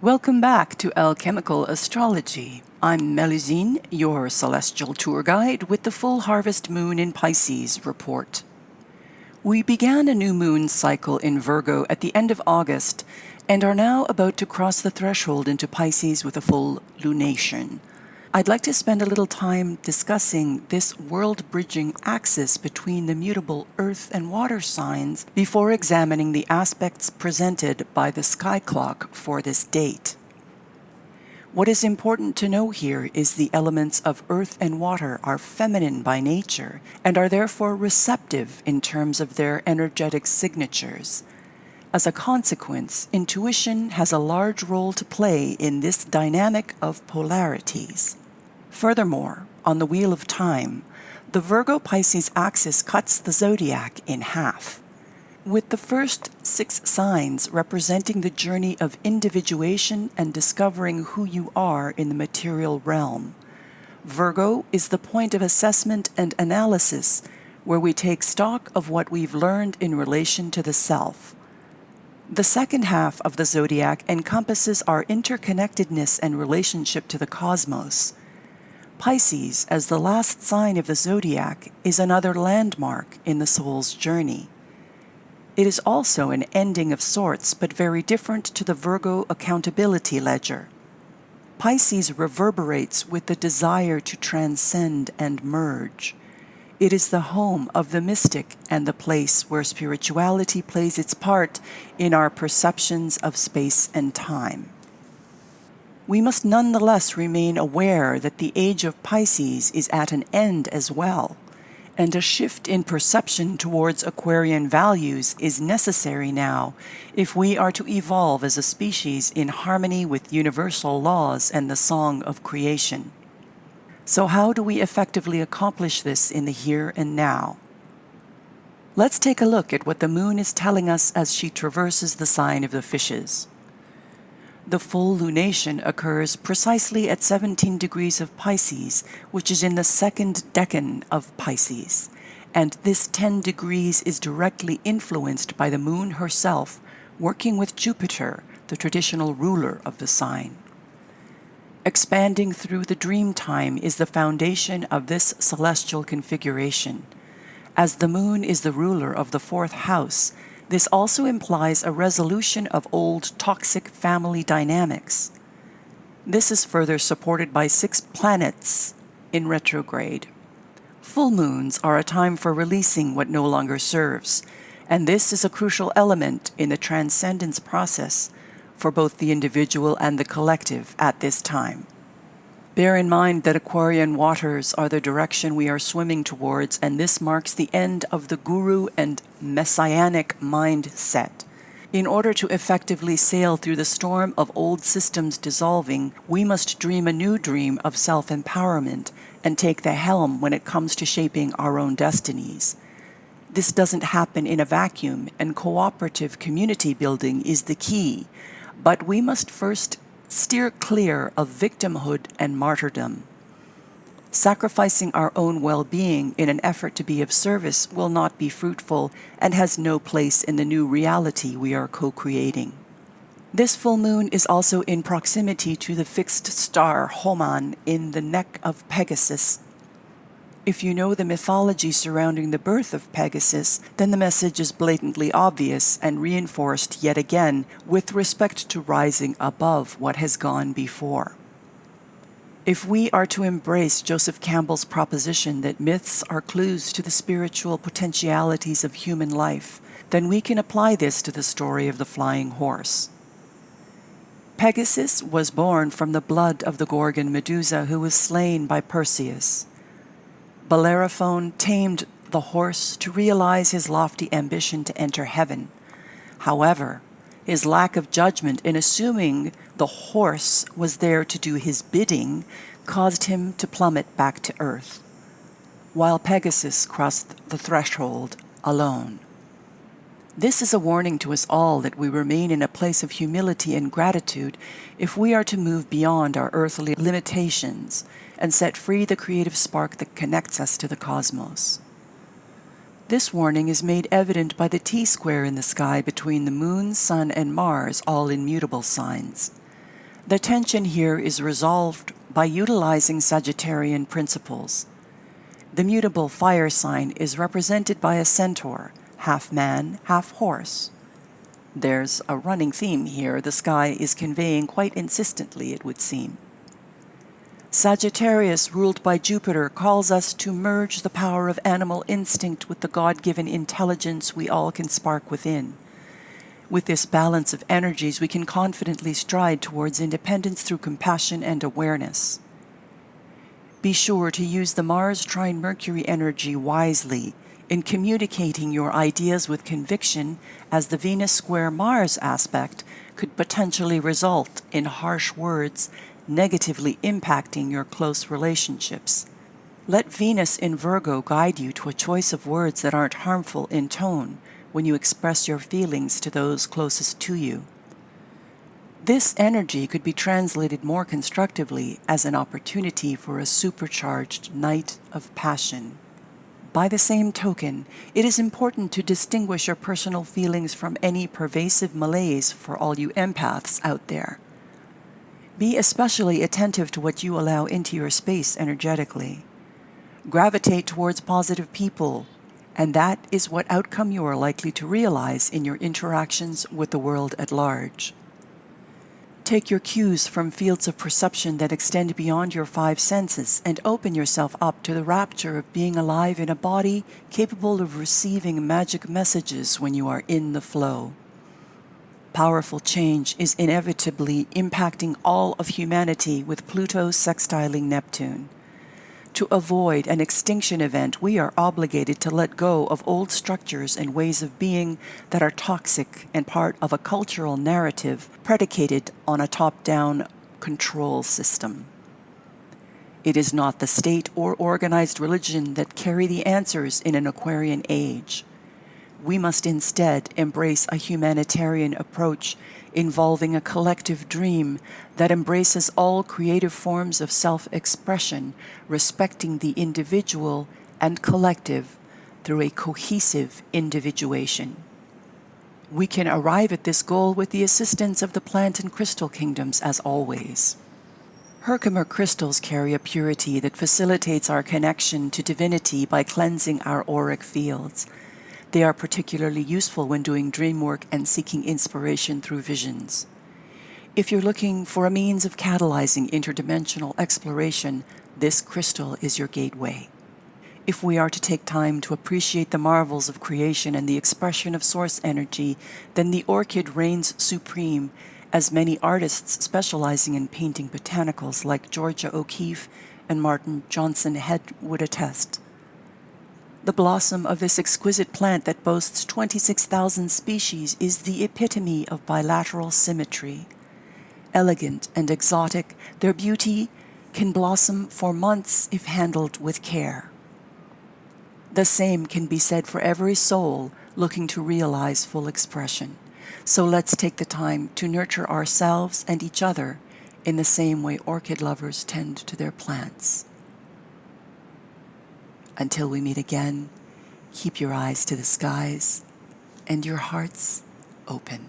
Welcome back to Alchemical Astrology. I'm Melusine, your celestial tour guide with the full harvest moon in Pisces report. We began a new moon cycle in Virgo at the end of August and are now about to cross the threshold into Pisces with a full lunation. I'd like to spend a little time discussing this world-bridging axis between the mutable earth and water signs before examining the aspects presented by the sky clock for this date. What is important to know here is the elements of earth and water are feminine by nature and are therefore receptive in terms of their energetic signatures. As a consequence, intuition has a large role to play in this dynamic of polarities. Furthermore, on the Wheel of Time, the Virgo-Pisces axis cuts the zodiac in half, with the first 6 signs representing the journey of individuation and discovering who you are in the material realm. Virgo is the point of assessment and analysis, where we take stock of what we've learned in relation to the self. The second half of the zodiac encompasses our interconnectedness and relationship to the cosmos. Pisces, as the last sign of the zodiac, is another landmark in the soul's journey. It is also an ending of sorts, but very different to the Virgo accountability ledger. Pisces reverberates with the desire to transcend and merge. It is the home of the mystic and the place where spirituality plays its part in our perceptions of space and time. We must nonetheless remain aware that the age of Pisces is at an end as well, and a shift in perception towards Aquarian values is necessary now if we are to evolve as a species in harmony with universal laws and the song of creation. So how do we effectively accomplish this in the here and now? Let's take a look at what the moon is telling us as she traverses the sign of the fishes. The full lunation occurs precisely at 17 degrees of Pisces, which is in the second decan of Pisces, and this 10 degrees is directly influenced by the moon herself, working with Jupiter, the traditional ruler of the sign. Expanding through the dreamtime is the foundation of this celestial configuration. As the moon is the ruler of the 4th house, this also implies a resolution of old toxic family dynamics. This is further supported by 6 planets in retrograde. Full moons are a time for releasing what no longer serves, and this is a crucial element in the transcendence process for both the individual and the collective at this time. Bear in mind that Aquarian waters are the direction we are swimming towards, and this marks the end of the guru and messianic mindset. In order to effectively sail through the storm of old systems dissolving, we must dream a new dream of self-empowerment and take the helm when it comes to shaping our own destinies. This doesn't happen in a vacuum, and cooperative community building is the key. But we must first steer clear of victimhood and martyrdom. Sacrificing our own well-being in an effort to be of service will not be fruitful and has no place in the new reality we are co-creating. This full moon is also in proximity to the fixed star Homan in the neck of Pegasus. If you know the mythology surrounding the birth of Pegasus, then the message is blatantly obvious and reinforced yet again with respect to rising above what has gone before. If we are to embrace Joseph Campbell's proposition that myths are clues to the spiritual potentialities of human life, then we can apply this to the story of the flying horse. Pegasus was born from the blood of the Gorgon Medusa who was slain by Perseus. Bellerophon tamed the horse to realize his lofty ambition to enter heaven. However, his lack of judgment in assuming the horse was there to do his bidding caused him to plummet back to earth, while Pegasus crossed the threshold alone. This is a warning to us all that we remain in a place of humility and gratitude if we are to move beyond our earthly limitations and set free the creative spark that connects us to the cosmos. This warning is made evident by the T-square in the sky between the Moon, Sun, and Mars, all in mutable signs. The tension here is resolved by utilizing Sagittarian principles. The mutable fire sign is represented by a centaur, half man, half horse. There's a running theme here the sky is conveying quite insistently, it would seem. Sagittarius, ruled by Jupiter, calls us to merge the power of animal instinct with the God-given intelligence we all can spark within. With this balance of energies, we can confidently stride towards independence through compassion and awareness. Be sure to use the Mars trine Mercury energy wisely in communicating your ideas with conviction, as the Venus square Mars aspect could potentially result in harsh words negatively impacting your close relationships. Let Venus in Virgo guide you to a choice of words that aren't harmful in tone when you express your feelings to those closest to you. This energy could be translated more constructively as an opportunity for a supercharged night of passion. By the same token, it is important to distinguish your personal feelings from any pervasive malaise for all you empaths out there. Be especially attentive to what you allow into your space energetically. Gravitate towards positive people, and that is what outcome you are likely to realize in your interactions with the world at large. Take your cues from fields of perception that extend beyond your five senses and open yourself up to the rapture of being alive in a body capable of receiving magic messages when you are in the flow. Powerful change is inevitably impacting all of humanity with Pluto sextiling Neptune. To avoid an extinction event, we are obligated to let go of old structures and ways of being that are toxic and part of a cultural narrative predicated on a top-down control system. It is not the state or organized religion that carry the answers in an Aquarian age. We must instead embrace a humanitarian approach involving a collective dream that embraces all creative forms of self-expression, respecting the individual and collective through a cohesive individuation. We can arrive at this goal with the assistance of the plant and crystal kingdoms, as always. Herkimer crystals carry a purity that facilitates our connection to divinity by cleansing our auric fields. They are particularly useful when doing dream work and seeking inspiration through visions. If you're looking for a means of catalyzing interdimensional exploration, this crystal is your gateway. If we are to take time to appreciate the marvels of creation and the expression of source energy, then the orchid reigns supreme, as many artists specializing in painting botanicals like Georgia O'Keeffe and Martin Johnson Head would attest. The blossom of this exquisite plant that boasts 26,000 species is the epitome of bilateral symmetry. Elegant and exotic, their beauty can blossom for months if handled with care. The same can be said for every soul looking to realize full expression. So let's take the time to nurture ourselves and each other in the same way orchid lovers tend to their plants. Until we meet again, keep your eyes to the skies and your hearts open.